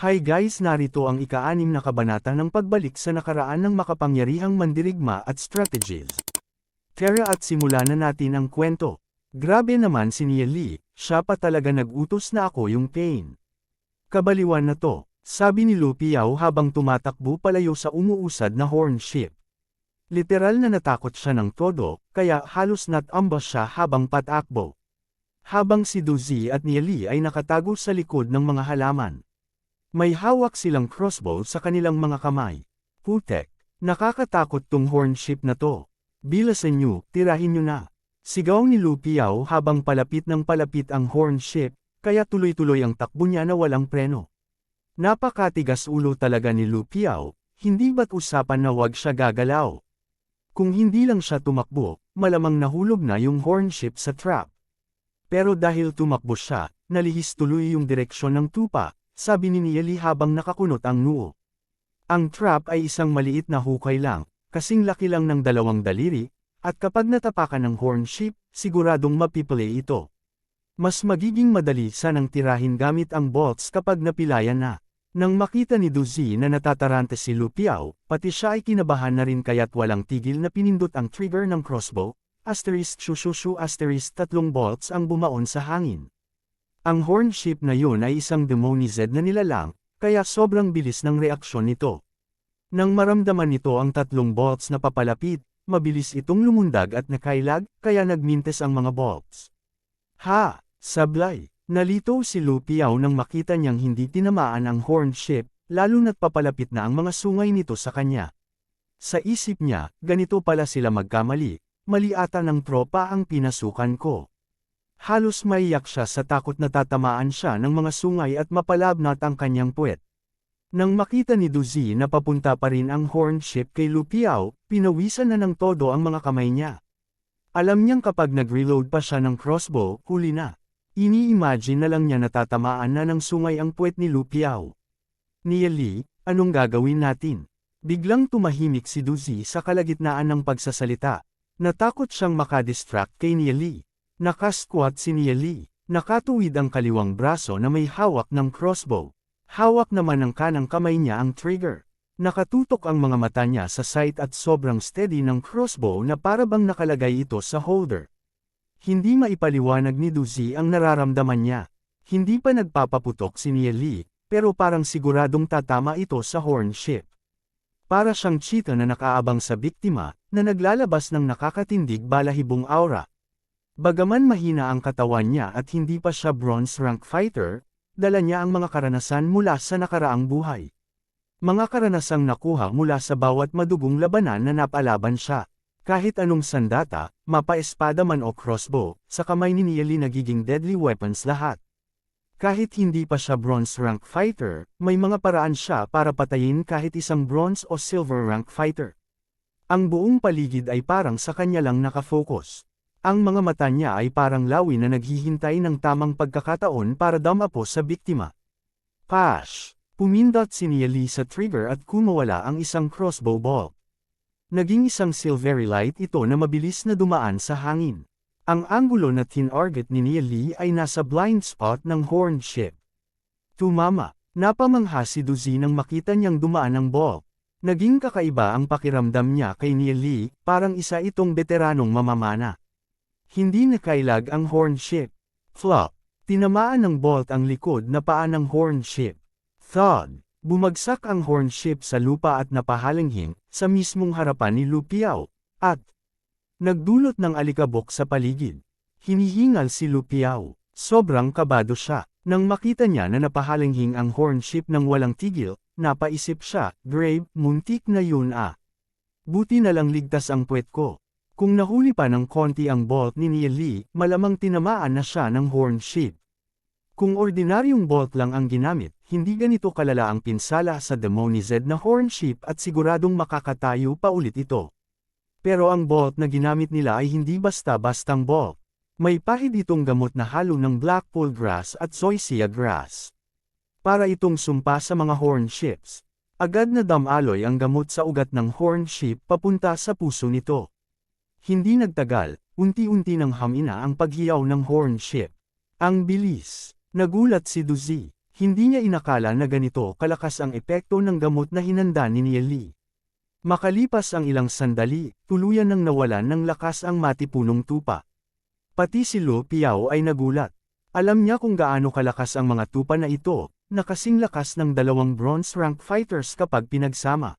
Hi guys, narito ang ika-6 na kabanata ng pagbalik sa nakaraan ng makapangyarihang mandirigma at strategies. Tara at simulan na natin ang kwento. Grabe naman si Nia Lee, siya pa talaga nag-utos na ako yung pain. Kabaliwan na to, sabi ni Lu Piao habang tumatakbo palayo sa umuusad na horn ship. Literal na natakot siya ng todo, kaya halos nat-ambush siya habang patakbo. Habang si Du Zi at Nia Lee ay nakatago sa likod ng mga halaman. May hawak silang crossbow sa kanilang mga kamay. Putek, nakakatakot tong horn ship na to. Bilasan nyo, tirahin nyo na. Sigaw ni Lu Piao habang palapit ng palapit ang horn ship, kaya tuloy-tuloy ang takbo niya na walang preno. Napakatigas ulo talaga ni Lu Piao, hindi ba't usapan na wag siya gagalaw? Kung hindi lang siya tumakbo, malamang nahulog na yung horn ship sa trap. Pero dahil tumakbo siya, nalihis tuloy yung direksyon ng tupa. Sabi ni Nia Lee habang nakakunot ang noo. Ang trap ay isang maliit na hukay lang, kasing laki lang ng dalawang daliri, at kapag natapakan ng horn ship, siguradong mapipilay ito. Mas magiging madali sanang tirahin gamit ang bolts kapag napilayan na. Nang makita ni Du Zi na natatarante si Lu Piao, pati siya ay kinabahan na rin kaya't walang tigil na pinindot ang trigger ng crossbow, *shushu tatlong bolts ang bumaon sa hangin. Ang horn ship na yun ay isang demonized na nilalang, kaya sobrang bilis ng reaksyon nito. Nang maramdaman nito ang tatlong bolts na papalapit, mabilis itong lumundag at nakailag, kaya nagmintes ang mga bolts. Ha! Sablay! Nalito si Lu Piao nang makita niyang hindi tinamaan ang horn ship, lalo na't papalapit na ang mga sungay nito sa kanya. Sa isip niya, ganito pala sila magkamali, mali ata ng tropa ang pinasukan ko. Halos maiyak siya sa takot na tatamaan siya ng mga sungay at mapalabnat ang kanyang puwet. Nang makita ni Du Zi na papunta pa rin ang horn ship kay Lu Piao, pinawisan na ng todo ang mga kamay niya. Alam niyang kapag nag-reload pa siya ng crossbow, huli na. Ini-imagine na lang niya natatamaan na ng sungay ang puwet ni Lu Piao. Nia Lee, anong gagawin natin? Biglang tumahimik si Du Zi sa kalagitnaan ng pagsasalita. Natakot siyang makadistract kay Nia Lee. Nakasquat si Nia Lee. Nakatuwid ang kaliwang braso na may hawak ng crossbow. Hawak naman ng kanang kamay niya ang trigger. Nakatutok ang mga mata niya sa sight at sobrang steady ng crossbow na parabang nakalagay ito sa holder. Hindi maipaliwanag ni Du Zi ang nararamdaman niya. Hindi pa nagpapaputok si Nia Lee, pero parang siguradong tatama ito sa horn ship. Para siyang cheetah na nakaabang sa biktima, na naglalabas ng nakakatindig balahibong aura. Bagaman mahina ang katawan niya at hindi pa siya bronze rank fighter, dala niya ang mga karanasan mula sa nakaraang buhay. Mga karanasang nakuha mula sa bawat madugong labanan na napalaban siya. Kahit anong sandata, mapa-espada man o crossbow, sa kamay ni Nia Lee nagiging deadly weapons lahat. Kahit hindi pa siya bronze rank fighter, may mga paraan siya para patayin kahit isang bronze o silver rank fighter. Ang buong paligid ay parang sa kanya lang nakafocus. Ang mga mata niya ay parang lawi na naghihintay ng tamang pagkakataon para damapo sa biktima. Pash! Pumindot si Nia Lee sa trigger at kumawala ang isang crossbow bolt. Naging isang silvery light ito na mabilis na dumaan sa hangin. Ang anggulo na tinarget ni Nia Lee ay nasa blind spot ng horn ship. Tumama! Napamangha si Du Zi nang makita niyang dumaan ang bolt. Naging kakaiba ang pakiramdam niya kay Nia Lee, parang isa itong veteranong mamamana. Hindi nakailag ang horn ship. Flop! Tinamaan ng bolt ang likod na paa ng horn ship. Thud! Bumagsak ang horn ship sa lupa at napahalanghing, sa mismong harapan ni Lu Piao, at nagdulot ng alikabok sa paligid. Hinihingal si Lu Piao. Sobrang kabado siya. Nang makita niya na napahalanghing ang horn ship ng walang tigil, napaisip siya, grave, muntik na yun ah. Buti na lang ligtas ang puwet ko. Kung nahuli pa ng konti ang bolt ni Nia Lee, malamang tinamaan na siya ng horn ship. Kung ordinaryong bolt lang ang ginamit, hindi ganito kalala ang pinsala sa demonized na horn ship at siguradong makakatayo pa ulit ito. Pero ang bolt na ginamit nila ay hindi basta-bastang bolt. May pahid itong gamot na halo ng blackpool grass at zoysia grass. Para itong sumpa sa mga horn ships. Agad na damaloy ang gamot sa ugat ng horn ship papunta sa puso nito. Hindi nagtagal, unti-unti nang hamina ang paghiyaw ng horn ship. Ang bilis! Nagulat si Du Zi. Hindi niya inakala na ganito kalakas ang epekto ng gamot na hinanda ni Nieli. Makalipas ang ilang sandali, tuluyan nang nawalan ng lakas ang matipunong tupa. Pati si Lu Piao ay nagulat. Alam niya kung gaano kalakas ang mga tupa na ito, na kasing lakas ng dalawang bronze rank fighters kapag pinagsama.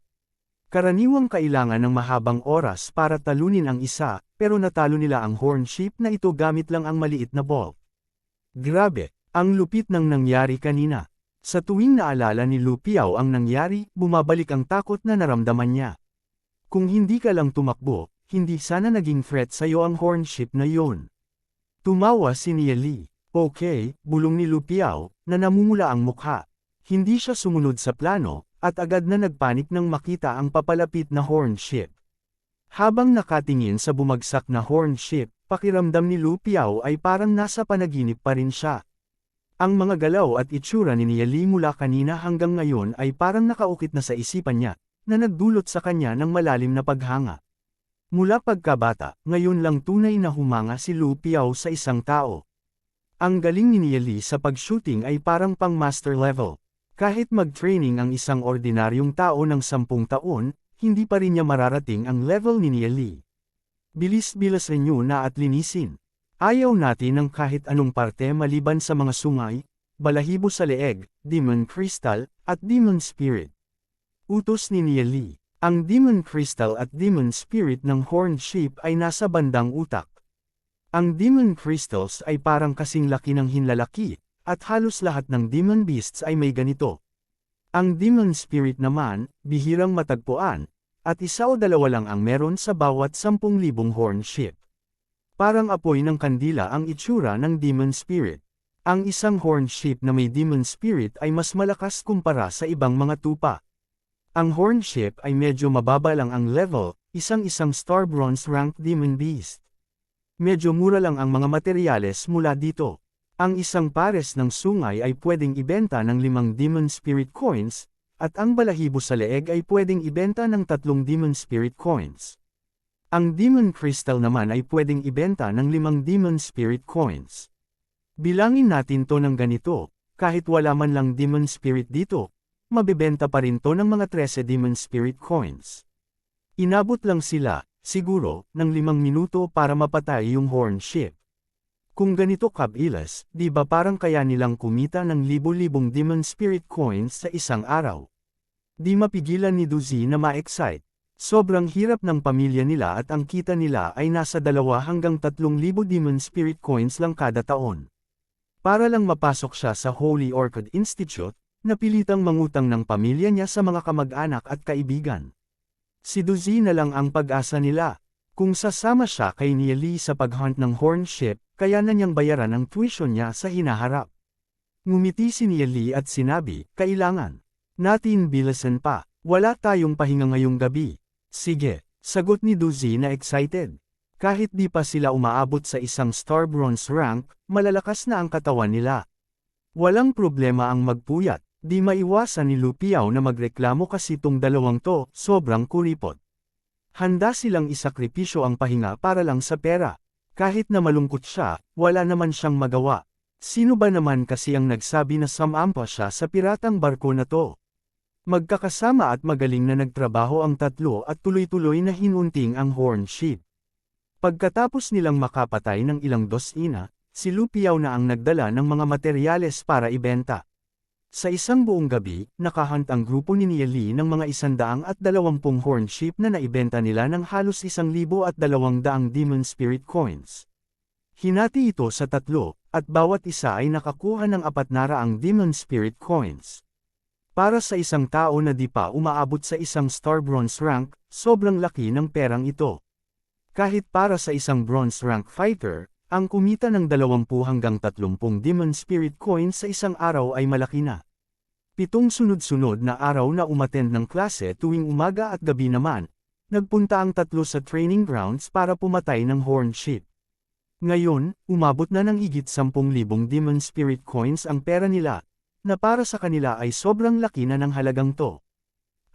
Karaniwang kailangan ng mahabang oras para talunin ang isa, pero natalo nila ang horn ship na ito gamit lang ang maliit na ball. Grabe, ang lupit ng nangyari kanina. Sa tuwing naalala ni Lu Piao ang nangyari, bumabalik ang takot na naramdaman niya. Kung hindi ka lang tumakbo, hindi sana naging threat sa'yo ang horn ship na yon. Tumawa si Nieli. Okay, bulong ni Lu Piao, na namumula ang mukha. Hindi siya sumunod sa plano, at agad na nagpanik nang makita ang papalapit na horn ship. Habang nakatingin sa bumagsak na horn ship, pakiramdam ni Lu Piao ay parang nasa panaginip pa rin siya. Ang mga galaw at itsura ni Nieli mula kanina hanggang ngayon ay parang nakaukit na sa isipan niya, na nagdulot sa kanya ng malalim na paghanga. Mula pagkabata, ngayon lang tunay na humanga si Lu Piao sa isang tao. Ang galing ni Nieli sa pag-shooting ay parang pang-master level. Kahit mag-training ang isang ordinaryong tao ng 10 taon, hindi pa rin niya mararating ang level ni Nieli. Bilis-bilasan niyo na at linisin. Ayaw natin ng kahit anong parte maliban sa mga sungay, balahibo sa leeg, demon crystal, at demon spirit. Utos ni Nieli. Ang demon crystal at demon spirit ng horned sheep ay nasa bandang utak. Ang demon crystals ay parang kasing laki ng hinlalaki, at halos lahat ng demon beasts ay may ganito. Ang demon spirit naman, bihirang matagpuan, at isa o dalawa lang ang meron sa bawat 10,000 horned sheep. Parang apoy ng kandila ang itsura ng demon spirit. Ang isang horned sheep na may demon spirit ay mas malakas kumpara sa ibang mga tupa. Ang horned sheep ay medyo mababa lang ang level, isang star bronze ranked demon beast. Medyo mura lang ang mga materyales mula dito. Ang isang pares ng sungay ay pwedeng ibenta ng 5 demon spirit coins, at ang balahibo sa leeg ay pwedeng ibenta ng 3 demon spirit coins. Ang demon crystal naman ay pwedeng ibenta ng 5 demon spirit coins. Bilangin natin to ng ganito, kahit wala man lang demon spirit dito, mabibenta pa rin to ng mga 13 demon spirit coins. Inabot lang sila, siguro, ng 5 minuto para mapatay yung horn ship. Kung ganito kabilis, di ba parang kaya nilang kumita ng libo-libong demon spirit coins sa isang araw? Di mapigilan ni Duzi na ma-excite. Sobrang hirap ng pamilya nila at ang kita nila ay nasa 2 hanggang 3,000 demon spirit coins lang kada taon. Para lang mapasok siya sa Holy Orchid Institute, napilitang mangutang ng pamilya niya sa mga kamag-anak at kaibigan. Si Duzi na lang ang pag-asa nila. Kung sasama siya kay Nieli sa paghunt ng horn ship, kaya na niyang bayaran ang tuition niya sa hinaharap. Ngumiti si Nieli at sinabi, kailangan natin bilasan pa, wala tayong pahinga ngayong gabi. Sige, sagot ni Duzi na excited. Kahit di pa sila umaabot sa isang star bronze rank, malalakas na ang katawan nila. Walang problema ang magpuyat. Di maiwasan ni Lu Piao na magreklamo kasi tong dalawang to, sobrang kuripot. Handa silang isakripisyo ang pahinga para lang sa pera. Kahit na malungkot siya, wala naman siyang magawa. Sino ba naman kasi ang nagsabi na sumampa siya sa piratang barko na to? Magkakasama at magaling na nagtrabaho ang tatlo at tuloy-tuloy na hinunting ang horn ship. Pagkatapos nilang makapatay ng ilang dosina, si Lu Piao na ang nagdala ng mga materyales para ibenta. Sa isang buong gabi, nakahunt ang grupo ni Nieli ng mga 120 horn ship na naibenta nila ng halos 1,200 demon spirit coins. Hinati ito sa 3, at bawat isa ay nakakuha ng 400 demon spirit coins. Para sa isang tao na di pa umaabot sa isang star bronze rank, sobrang laki ng perang ito. Kahit para sa isang bronze rank fighter, ang kumita ng 20 hanggang 30 demon spirit coins sa isang araw ay malaki na. 7 sunod-sunod na araw na umattend ng klase tuwing umaga at gabi naman, nagpunta ang 3 sa training grounds para pumatay ng horn ship. Ngayon, umabot na ng higit 10,000 demon spirit coins ang pera nila, na para sa kanila ay sobrang laki na ng halagang to.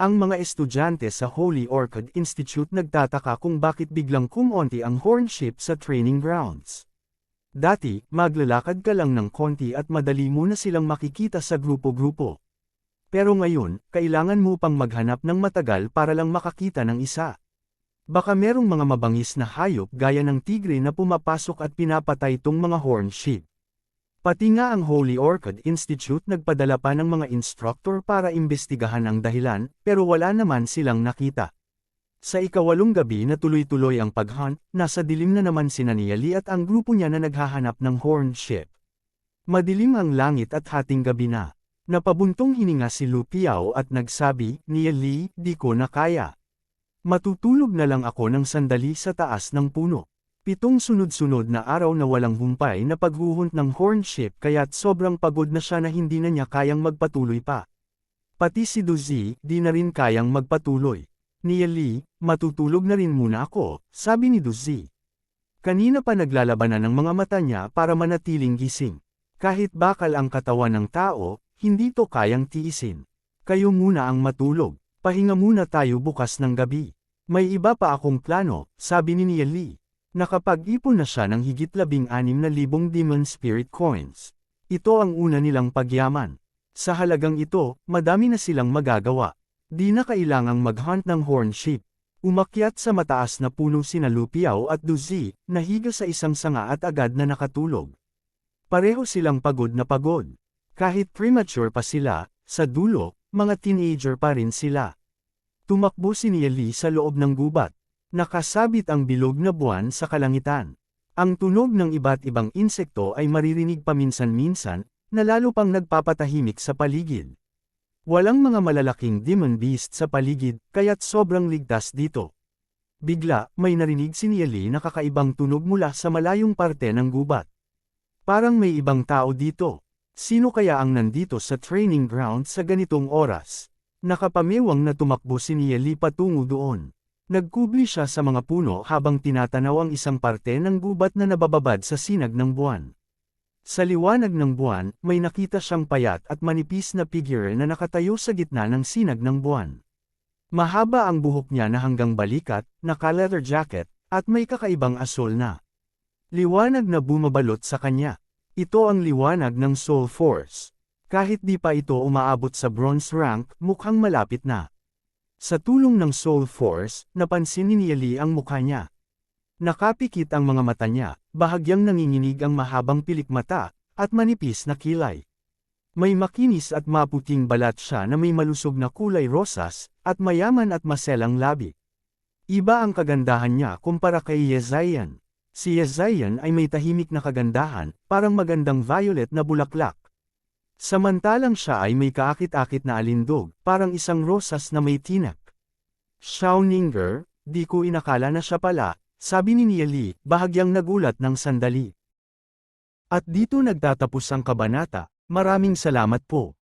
Ang mga estudyante sa Holy Orchid Institute nagtataka kung bakit biglang kumonti ang horn ship sa training grounds. Dati, maglalakad ka lang ng konti at madali mo na silang makikita sa grupo-grupo. Pero ngayon, kailangan mo pang maghanap ng matagal para lang makakita ng isa. Baka merong mga mabangis na hayop gaya ng tigre na pumapasok at pinapatay tong mga horned sheep. Pati nga ang Holy Orchid Institute nagpadala pa ng mga instructor para imbestigahan ang dahilan, pero wala naman silang nakita. Sa ika-8 gabi na tuloy-tuloy ang paghunt, nasa dilim na naman si Niali at ang grupo niya na naghahanap ng horned sheep. Madilim ang langit at hating gabi na. Napabuntong hininga si Lu Piao at nagsabi, "Niali, di ko na kaya. Matutulog na lang ako ng sandali sa taas ng puno." 7 sunod-sunod na araw na walang humpay na paghuhunt ng horned sheep kaya't sobrang pagod na siya na hindi na niya kayang magpatuloy pa. Pati si Duzi, di na rin kayang magpatuloy. "Niali, matutulog na rin muna ako," sabi ni Duzi. Kanina pa naglalabanan ng mga mata niya para manatiling gising. Kahit bakal ang katawan ng tao, hindi to kayang tiisin. "Kayo muna ang matulog. Pahinga muna tayo bukas ng gabi. May iba pa akong plano," sabi ni Niali. Nakapag-ipon na siya ng higit 16,000 Demon Spirit Coins. Ito ang una nilang pagyaman. Sa halagang ito, madami na silang magagawa. Di na kailangang mag-hunt ng horned sheep. Umakyat sa mataas na puno sina Lu Piao at Duzi, nahiga sa isang sanga at agad na nakatulog. Pareho silang pagod na pagod. Kahit premature pa sila, sa dulo, mga teenager pa rin sila. Tumakbo si Niali sa loob ng gubat. Nakasabit ang bilog na buwan sa kalangitan. Ang tunog ng iba't ibang insekto ay maririnig paminsan-minsan, na lalo pang nagpapatahimik sa paligid. Walang mga malalaking demon beast sa paligid, kaya't sobrang ligtas dito. Bigla, may narinig si Niali na kakaibang tunog mula sa malayong parte ng gubat. Parang may ibang tao dito. Sino kaya ang nandito sa training ground sa ganitong oras? Nakapamiwang na tumakbo si Niali patungo doon. Nagkubli siya sa mga puno habang tinatanaw ang isang parte ng gubat na nabababad sa sinag ng buwan. Sa liwanag ng buwan, may nakita siyang payat at manipis na figure na nakatayo sa gitna ng sinag ng buwan. Mahaba ang buhok niya na hanggang balikat, naka-leather jacket, at may kakaibang asol na liwanag na bumabalot sa kanya. Ito ang liwanag ng Soul Force. Kahit di pa ito umaabot sa bronze rank, mukhang malapit na. Sa tulong ng Soul Force, napansin ni Niali ang mukha niya. Nakapikit ang mga mata niya, bahagyang nanginginig ang mahabang pilik mata, at manipis na kilay. May makinis at maputing balat siya na may malusog na kulay rosas, at mayaman at maselang labi. Iba ang kagandahan niya kumpara kay Yezayan. Si Yezayan ay may tahimik na kagandahan, parang magandang violet na bulaklak. Samantalang siya ay may kaakit-akit na alindog, parang isang rosas na may tinak. "Xiao Ninger, di ko inakala na siya pala," sabi ni Niali, bahagyang nagulat ng sandali. At dito nagtatapos ang kabanata. Maraming salamat po.